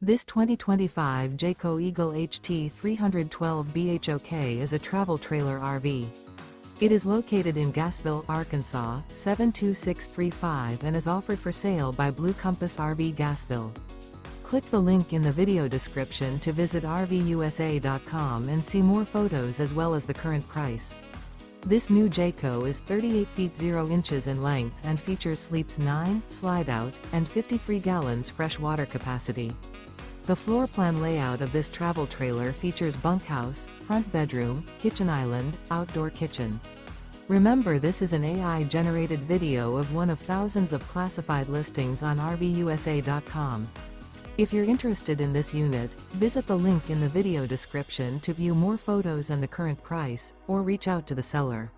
This 2025 Jayco Eagle HT 312 BHOK is a travel trailer RV. It is located in Gassville, Arkansas, 72635 and is offered for sale by Blue Compass RV Gassville. Click the link in the video description to visit RVUSA.com and see more photos as well as the current price. This new Jayco is 38 feet 0 inches in length and features sleeps 9, slide-out, and 53 gallons fresh water capacity. The floor plan layout of this travel trailer features bunkhouse, front bedroom, kitchen island, outdoor kitchen. Remember, this is an AI-generated video of one of thousands of classified listings on RVUSA.com. If you're interested in this unit, visit the link in the video description to view more photos and the current price, or reach out to the seller.